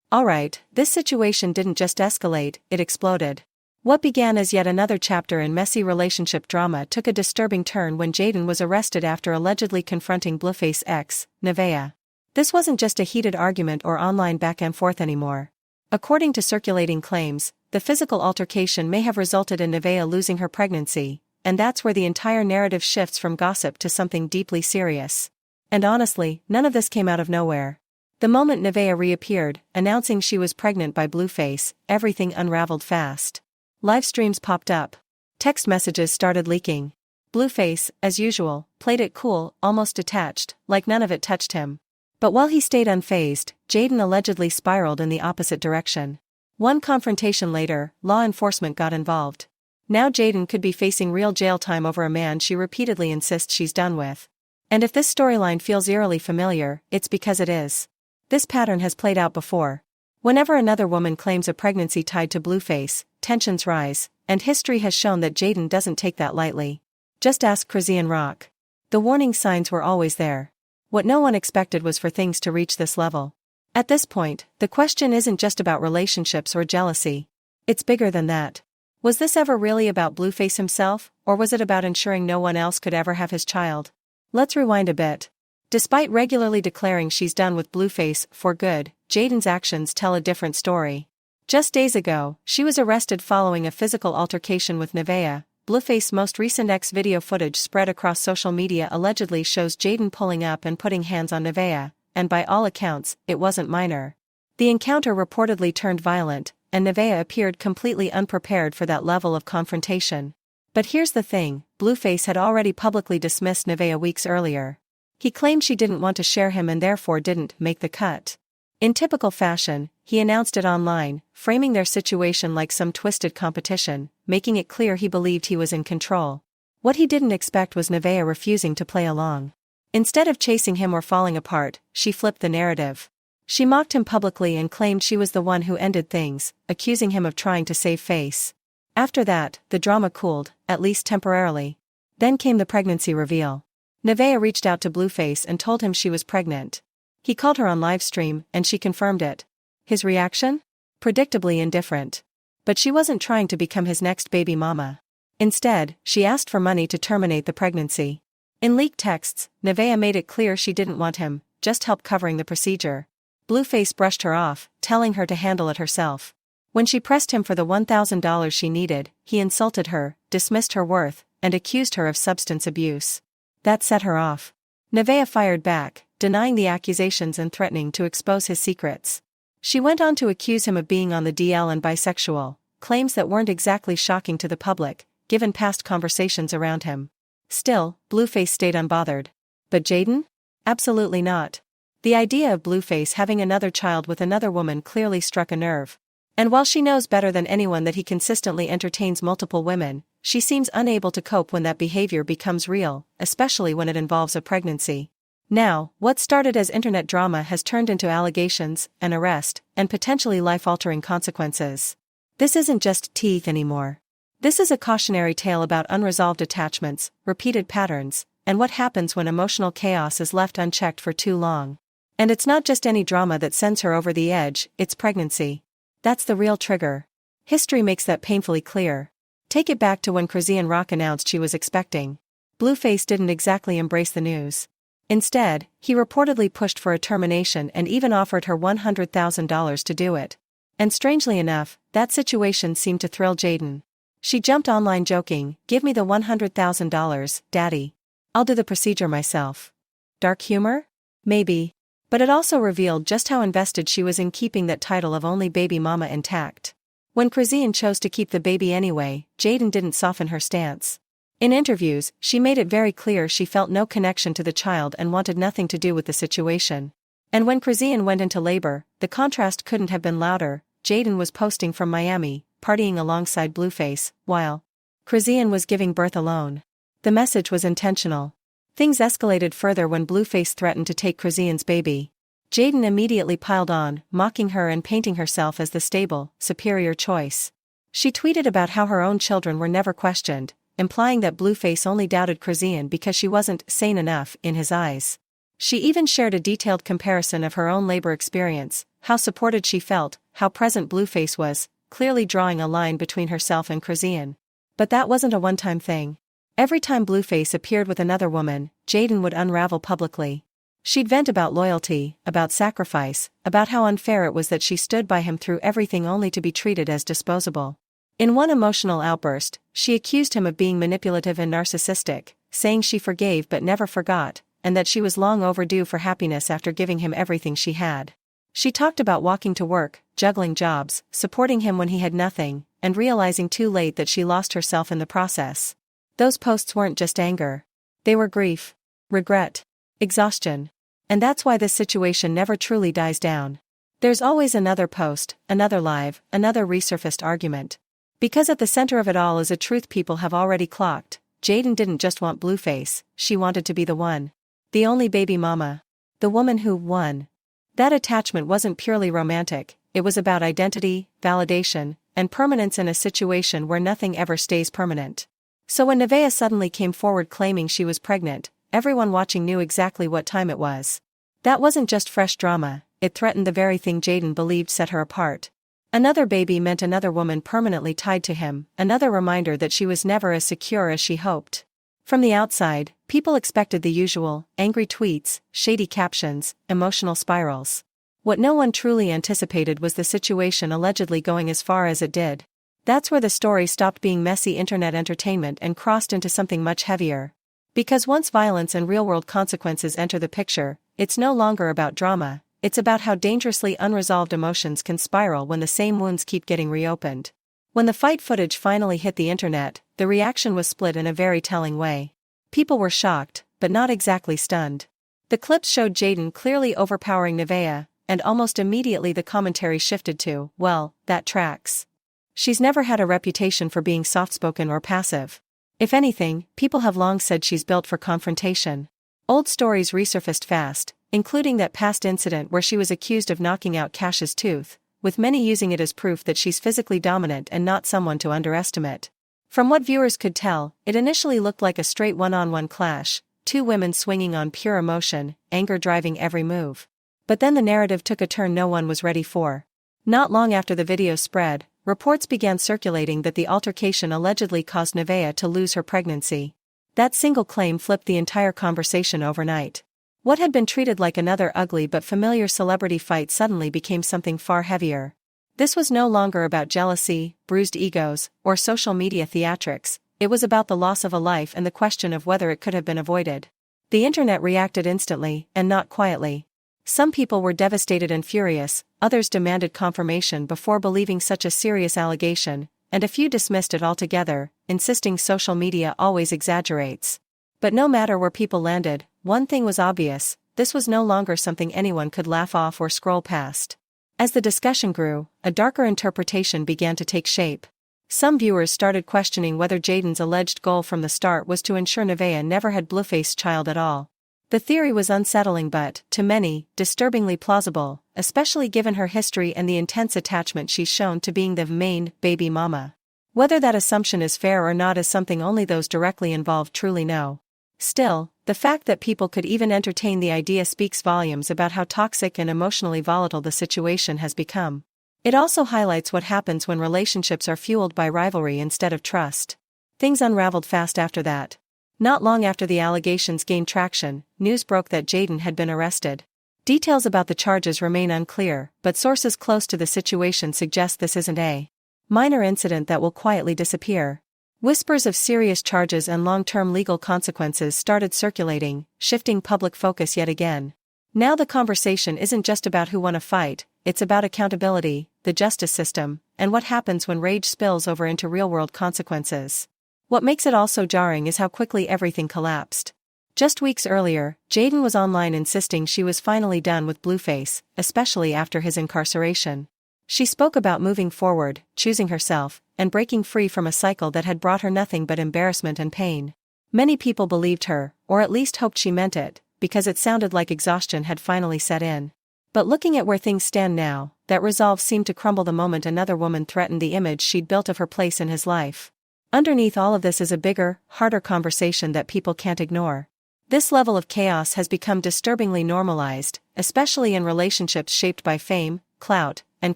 Alright, this situation didn't just escalate, it exploded. What began as yet another chapter in messy relationship drama took a disturbing turn when Jaden was arrested after allegedly confronting Blueface ex, Nevaeh. This wasn't just a heated argument or online back and forth anymore. According to circulating claims, the physical altercation may have resulted in Nevaeh losing her pregnancy, and that's where the entire narrative shifts from gossip to something deeply serious. And honestly, none of this came out of nowhere. The moment Nevaeh reappeared, announcing she was pregnant by Blueface, everything unraveled fast. Live streams popped up. Text messages started leaking. Blueface, as usual, played it cool, almost detached, like none of it touched him. But while he stayed unfazed, Jaden allegedly spiraled in the opposite direction. One confrontation later, law enforcement got involved. Now Jaden could be facing real jail time over a man she repeatedly insists she's done with. And if this storyline feels eerily familiar, it's because it is. This pattern has played out before. Whenever another woman claims a pregnancy tied to Blueface, tensions rise, and history has shown that Jaden doesn't take that lightly. Just ask Chrisean Rock. The warning signs were always there. What no one expected was for things to reach this level. At this point, the question isn't just about relationships or jealousy. It's bigger than that. Was this ever really about Blueface himself, or was it about ensuring no one else could ever have his child? Let's rewind a bit. Despite regularly declaring she's done with Blueface for good, Jaden's actions tell a different story. Just days ago, she was arrested following a physical altercation with Nevaeh. Blueface's most recent video footage spread across social media allegedly shows Jaden pulling up and putting hands on Nevaeh, and by all accounts, it wasn't minor. The encounter reportedly turned violent, and Nevaeh appeared completely unprepared for that level of confrontation. But here's the thing, Blueface had already publicly dismissed Nevaeh weeks earlier. He claimed she didn't want to share him and therefore didn't make the cut. In typical fashion, he announced it online, framing their situation like some twisted competition, making it clear he believed he was in control. What he didn't expect was Nevaeh refusing to play along. Instead of chasing him or falling apart, she flipped the narrative. She mocked him publicly and claimed she was the one who ended things, accusing him of trying to save face. After that, the drama cooled, at least temporarily. Then came the pregnancy reveal. Nevaeh reached out to Blueface and told him she was pregnant. He called her on livestream, and she confirmed it. His reaction? Predictably indifferent. But she wasn't trying to become his next baby mama. Instead, she asked for money to terminate the pregnancy. In leaked texts, Nevaeh made it clear she didn't want him, just help covering the procedure. Blueface brushed her off, telling her to handle it herself. When she pressed him for the $1,000 she needed, he insulted her, dismissed her worth, and accused her of substance abuse. That set her off. Nevaeh fired back, denying the accusations and threatening to expose his secrets. She went on to accuse him of being on the DL and bisexual, claims that weren't exactly shocking to the public, given past conversations around him. Still, Blueface stayed unbothered. But Jaden? Absolutely not. The idea of Blueface having another child with another woman clearly struck a nerve. And while she knows better than anyone that he consistently entertains multiple women, she seems unable to cope when that behavior becomes real, especially when it involves a pregnancy. Now, what started as internet drama has turned into allegations, an arrest, and potentially life-altering consequences. This isn't just teeth anymore. This is a cautionary tale about unresolved attachments, repeated patterns, and what happens when emotional chaos is left unchecked for too long. And it's not just any drama that sends her over the edge, it's pregnancy. That's the real trigger. History makes that painfully clear. Take it back to when Chrisean Rock announced she was expecting. Blueface didn't exactly embrace the news. Instead, he reportedly pushed for a termination and even offered her $100,000 to do it. And strangely enough, that situation seemed to thrill Jaden. She jumped online joking, "Give me the $100,000, Daddy. I'll do the procedure myself." Dark humor? Maybe. But it also revealed just how invested she was in keeping that title of only baby mama intact. When Chrisean chose to keep the baby anyway, Jaden didn't soften her stance. In interviews, she made it very clear she felt no connection to the child and wanted nothing to do with the situation. And when Chrisean went into labor, the contrast couldn't have been louder. Jaden was posting from Miami, partying alongside Blueface, while Chrisean was giving birth alone. The message was intentional. Things escalated further when Blueface threatened to take Chrisean's baby. Jaden immediately piled on, mocking her and painting herself as the stable, superior choice. She tweeted about how her own children were never questioned, implying that Blueface only doubted Chrisean because she wasn't sane enough in his eyes. She even shared a detailed comparison of her own labor experience, how supported she felt, how present Blueface was, clearly drawing a line between herself and Jaidyn. But that wasn't a one-time thing. Every time Blueface appeared with another woman, Jaidyn would unravel publicly. She'd vent about loyalty, about sacrifice, about how unfair it was that she stood by him through everything only to be treated as disposable. In one emotional outburst, she accused him of being manipulative and narcissistic, saying she forgave but never forgot, and that she was long overdue for happiness after giving him everything she had. She talked about walking to work, juggling jobs, supporting him when he had nothing, and realizing too late that she lost herself in the process. Those posts weren't just anger. They were grief, regret, exhaustion. And that's why this situation never truly dies down. There's always another post, another live, another resurfaced argument. Because at the center of it all is a truth people have already clocked. Jaidyn didn't just want Blueface, she wanted to be the one. The only baby mama. The woman who won. That attachment wasn't purely romantic, it was about identity, validation, and permanence in a situation where nothing ever stays permanent. So when Nevaeh suddenly came forward claiming she was pregnant, everyone watching knew exactly what time it was. That wasn't just fresh drama, it threatened the very thing Jaidyn believed set her apart. Another baby meant another woman permanently tied to him, another reminder that she was never as secure as she hoped. From the outside, people expected the usual, angry tweets, shady captions, emotional spirals. What no one truly anticipated was the situation allegedly going as far as it did. That's where the story stopped being messy internet entertainment and crossed into something much heavier. Because once violence and real-world consequences enter the picture, it's no longer about drama, it's about how dangerously unresolved emotions can spiral when the same wounds keep getting reopened. When the fight footage finally hit the internet, the reaction was split in a very telling way. People were shocked, but not exactly stunned. The clips showed Jaidyn clearly overpowering Nevaeh, and almost immediately the commentary shifted to, well, that tracks. She's never had a reputation for being soft-spoken or passive. If anything, people have long said she's built for confrontation. Old stories resurfaced fast, including that past incident where she was accused of knocking out Cash's tooth, with many using it as proof that she's physically dominant and not someone to underestimate. From what viewers could tell, it initially looked like a straight one-on-one clash, two women swinging on pure emotion, anger driving every move. But then the narrative took a turn no one was ready for. Not long after the video spread, reports began circulating that the altercation allegedly caused Nevaeh to lose her pregnancy. That single claim flipped the entire conversation overnight. What had been treated like another ugly but familiar celebrity fight suddenly became something far heavier. This was no longer about jealousy, bruised egos, or social media theatrics, it was about the loss of a life and the question of whether it could have been avoided. The internet reacted instantly, and not quietly. Some people were devastated and furious, others demanded confirmation before believing such a serious allegation, and a few dismissed it altogether, insisting social media always exaggerates. But no matter where people landed, one thing was obvious, this was no longer something anyone could laugh off or scroll past. As the discussion grew, a darker interpretation began to take shape. Some viewers started questioning whether Jaidyn's alleged goal from the start was to ensure Nevaeh never had Blueface's child at all. The theory was unsettling but, to many, disturbingly plausible, especially given her history and the intense attachment she's shown to being the main baby mama. Whether that assumption is fair or not is something only those directly involved truly know. Still, the fact that people could even entertain the idea speaks volumes about how toxic and emotionally volatile the situation has become. It also highlights what happens when relationships are fueled by rivalry instead of trust. Things unraveled fast after that. Not long after the allegations gained traction, news broke that Jaidyn had been arrested. Details about the charges remain unclear, but sources close to the situation suggest this isn't a minor incident that will quietly disappear. Whispers of serious charges and long-term legal consequences started circulating, shifting public focus yet again. Now the conversation isn't just about who won a fight, it's about accountability, the justice system, and what happens when rage spills over into real-world consequences. What makes it all so jarring is how quickly everything collapsed. Just weeks earlier, Jaidyn was online insisting she was finally done with Blueface, especially after his incarceration. She spoke about moving forward, choosing herself, and breaking free from a cycle that had brought her nothing but embarrassment and pain. Many people believed her, or at least hoped she meant it, because it sounded like exhaustion had finally set in. But looking at where things stand now, that resolve seemed to crumble the moment another woman threatened the image she'd built of her place in his life. Underneath all of this is a bigger, harder conversation that people can't ignore. This level of chaos has become disturbingly normalized, especially in relationships shaped by fame, clout, and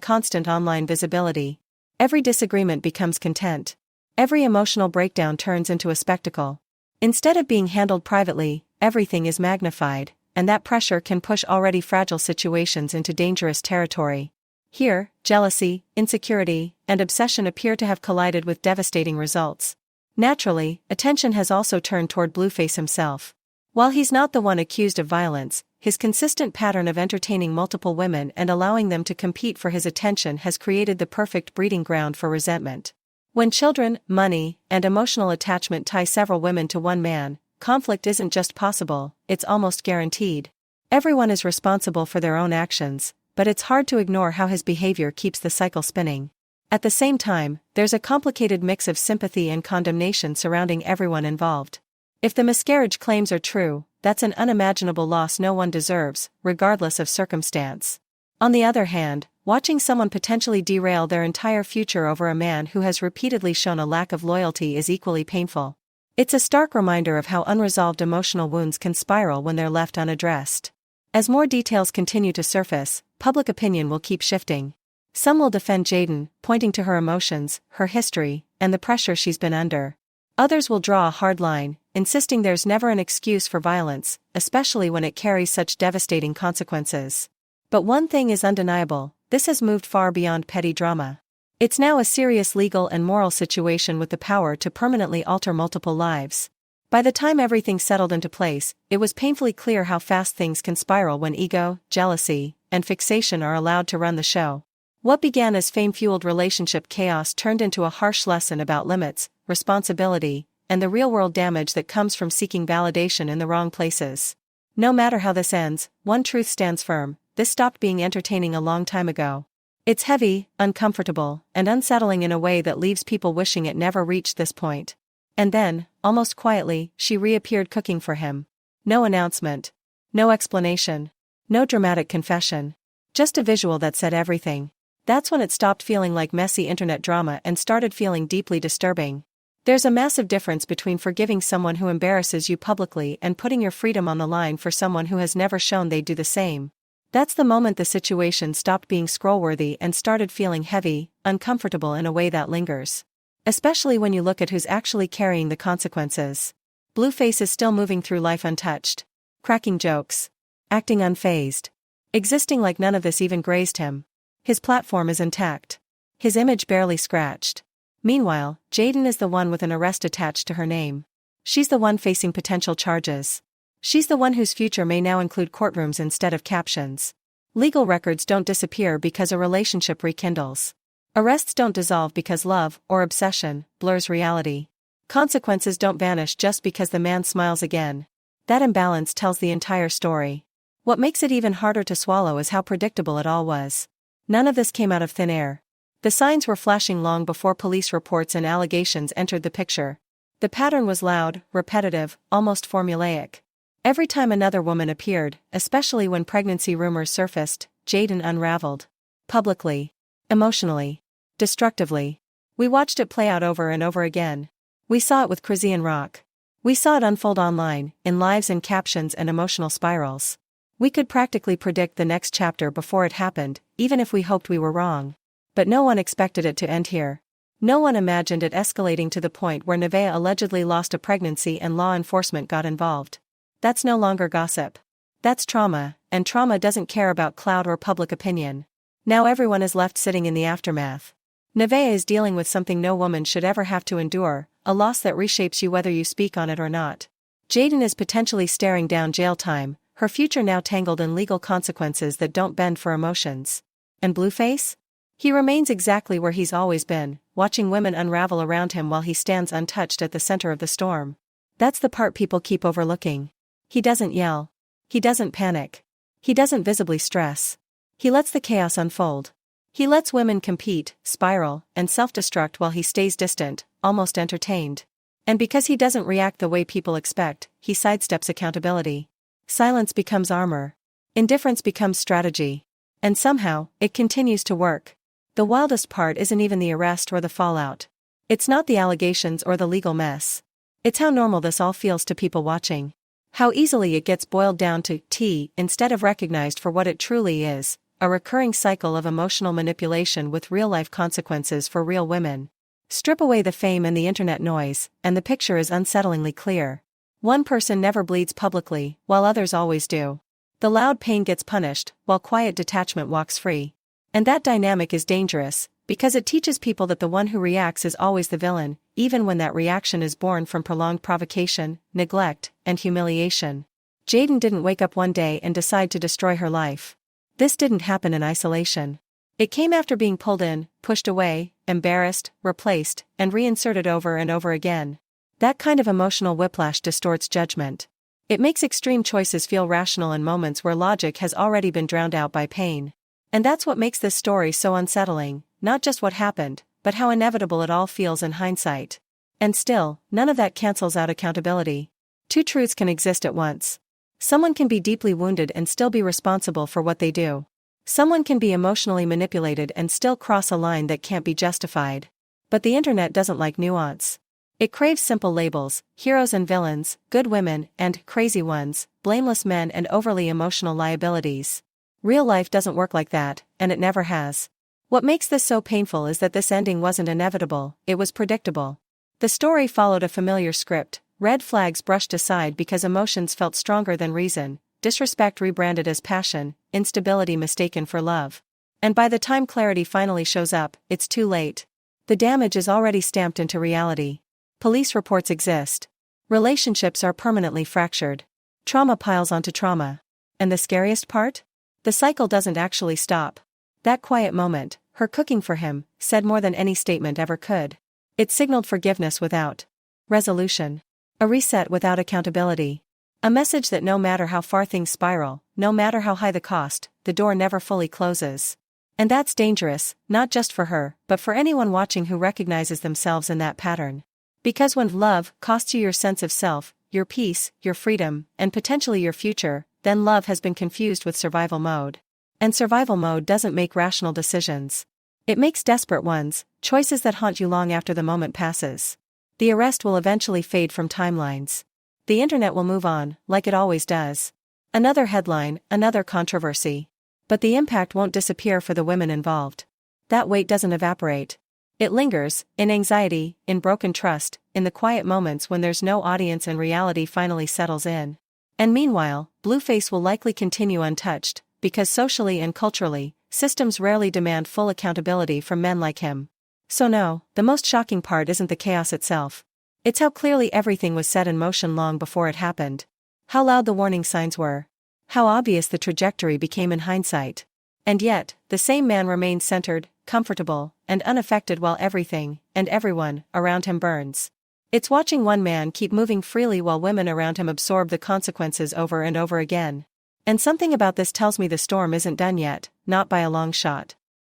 constant online visibility. Every disagreement becomes content. Every emotional breakdown turns into a spectacle. Instead of being handled privately, everything is magnified, and that pressure can push already fragile situations into dangerous territory. Here, jealousy, insecurity, and obsession appear to have collided with devastating results. Naturally, attention has also turned toward Blueface himself. While he's not the one accused of violence, his consistent pattern of entertaining multiple women and allowing them to compete for his attention has created the perfect breeding ground for resentment. When children, money, and emotional attachment tie several women to one man, conflict isn't just possible, it's almost guaranteed. Everyone is responsible for their own actions, but it's hard to ignore how his behavior keeps the cycle spinning. At the same time, there's a complicated mix of sympathy and condemnation surrounding everyone involved. If the miscarriage claims are true, that's an unimaginable loss no one deserves, regardless of circumstance. On the other hand, watching someone potentially derail their entire future over a man who has repeatedly shown a lack of loyalty is equally painful. It's a stark reminder of how unresolved emotional wounds can spiral when they're left unaddressed. As more details continue to surface, public opinion will keep shifting. Some will defend Jaidyn, pointing to her emotions, her history, and the pressure she's been under. Others will draw a hard line, insisting there's never an excuse for violence, especially when it carries such devastating consequences. But one thing is undeniable, this has moved far beyond petty drama. It's now a serious legal and moral situation with the power to permanently alter multiple lives. By the time everything settled into place, it was painfully clear how fast things can spiral when ego, jealousy, and fixation are allowed to run the show. What began as fame-fueled relationship chaos turned into a harsh lesson about limits, responsibility, and the real-world damage that comes from seeking validation in the wrong places. No matter how this ends, one truth stands firm: this stopped being entertaining a long time ago. It's heavy, uncomfortable, and unsettling in a way that leaves people wishing it never reached this point. And then, almost quietly, she reappeared cooking for him. No announcement. No explanation. No dramatic confession. Just a visual that said everything. That's when it stopped feeling like messy internet drama and started feeling deeply disturbing. There's a massive difference between forgiving someone who embarrasses you publicly and putting your freedom on the line for someone who has never shown they'd do the same. That's the moment the situation stopped being scroll-worthy and started feeling heavy, uncomfortable in a way that lingers. Especially when you look at who's actually carrying the consequences. Blueface is still moving through life untouched. Cracking jokes. Acting unfazed. Existing like none of this even grazed him. His platform is intact. His image barely scratched. Meanwhile, Jaidyn is the one with an arrest attached to her name. She's the one facing potential charges. She's the one whose future may now include courtrooms instead of captions. Legal records don't disappear because a relationship rekindles. Arrests don't dissolve because love, or obsession, blurs reality. Consequences don't vanish just because the man smiles again. That imbalance tells the entire story. What makes it even harder to swallow is how predictable it all was. None of this came out of thin air. The signs were flashing long before police reports and allegations entered the picture. The pattern was loud, repetitive, almost formulaic. Every time another woman appeared, especially when pregnancy rumors surfaced, Jaidyn unraveled. Publicly. Emotionally. Destructively. We watched it play out over and over again. We saw it with Chrissy Rock. We saw it unfold online, in lives and captions and emotional spirals. We could practically predict the next chapter before it happened, even if we hoped we were wrong. But no one expected it to end here. No one imagined it escalating to the point where Nevaeh allegedly lost a pregnancy and law enforcement got involved. That's no longer gossip. That's trauma, and trauma doesn't care about clout or public opinion. Now everyone is left sitting in the aftermath. Nevaeh is dealing with something no woman should ever have to endure, a loss that reshapes you whether you speak on it or not. Jaidyn is potentially staring down jail time, her future now tangled in legal consequences that don't bend for emotions. And Blueface? He remains exactly where he's always been, watching women unravel around him while he stands untouched at the center of the storm. That's the part people keep overlooking. He doesn't yell. He doesn't panic. He doesn't visibly stress. He lets the chaos unfold. He lets women compete, spiral, and self-destruct while he stays distant, almost entertained. And because he doesn't react the way people expect, he sidesteps accountability. Silence becomes armor. Indifference becomes strategy. And somehow, it continues to work. The wildest part isn't even the arrest or the fallout. It's not the allegations or the legal mess. It's how normal this all feels to people watching. How easily it gets boiled down to tea instead of recognized for what it truly is, a recurring cycle of emotional manipulation with real-life consequences for real women. Strip away the fame and the internet noise, and the picture is unsettlingly clear. One person never bleeds publicly, while others always do. The loud pain gets punished, while quiet detachment walks free. And that dynamic is dangerous, because it teaches people that the one who reacts is always the villain, even when that reaction is born from prolonged provocation, neglect, and humiliation. Jaidyn didn't wake up one day and decide to destroy her life. This didn't happen in isolation. It came after being pulled in, pushed away, embarrassed, replaced, and reinserted over and over again. That kind of emotional whiplash distorts judgment. It makes extreme choices feel rational in moments where logic has already been drowned out by pain. And that's what makes this story so unsettling, not just what happened, but how inevitable it all feels in hindsight. And still, none of that cancels out accountability. Two truths can exist at once. Someone can be deeply wounded and still be responsible for what they do. Someone can be emotionally manipulated and still cross a line that can't be justified. But the internet doesn't like nuance. It craves simple labels: heroes and villains, good women and crazy ones, blameless men and overly emotional liabilities. Real life doesn't work like that, and it never has. What makes this so painful is that this ending wasn't inevitable, it was predictable. The story followed a familiar script: red flags brushed aside because emotions felt stronger than reason, disrespect rebranded as passion, instability mistaken for love. And by the time clarity finally shows up, it's too late. The damage is already stamped into reality. Police reports exist. Relationships are permanently fractured. Trauma piles onto trauma. And the scariest part? The cycle doesn't actually stop. That quiet moment, her cooking for him, said more than any statement ever could. It signaled forgiveness without resolution. A reset without accountability. A message that no matter how far things spiral, no matter how high the cost, the door never fully closes. And that's dangerous, not just for her, but for anyone watching who recognizes themselves in that pattern. Because when love costs you your sense of self, your peace, your freedom, and potentially your future, then love has been confused with survival mode. And survival mode doesn't make rational decisions. It makes desperate ones, choices that haunt you long after the moment passes. The arrest will eventually fade from timelines. The internet will move on, like it always does. Another headline, another controversy. But the impact won't disappear for the women involved. That weight doesn't evaporate. It lingers, in anxiety, in broken trust, in the quiet moments when there's no audience and reality finally settles in. And meanwhile, Blueface will likely continue untouched, because socially and culturally, systems rarely demand full accountability from men like him. So no, the most shocking part isn't the chaos itself. It's how clearly everything was set in motion long before it happened. How loud the warning signs were. How obvious the trajectory became in hindsight. And yet, the same man remains centered, comfortable, and unaffected while everything, and everyone, around him burns. It's watching one man keep moving freely while women around him absorb the consequences over and over again. And something about this tells me the storm isn't done yet, not by a long shot.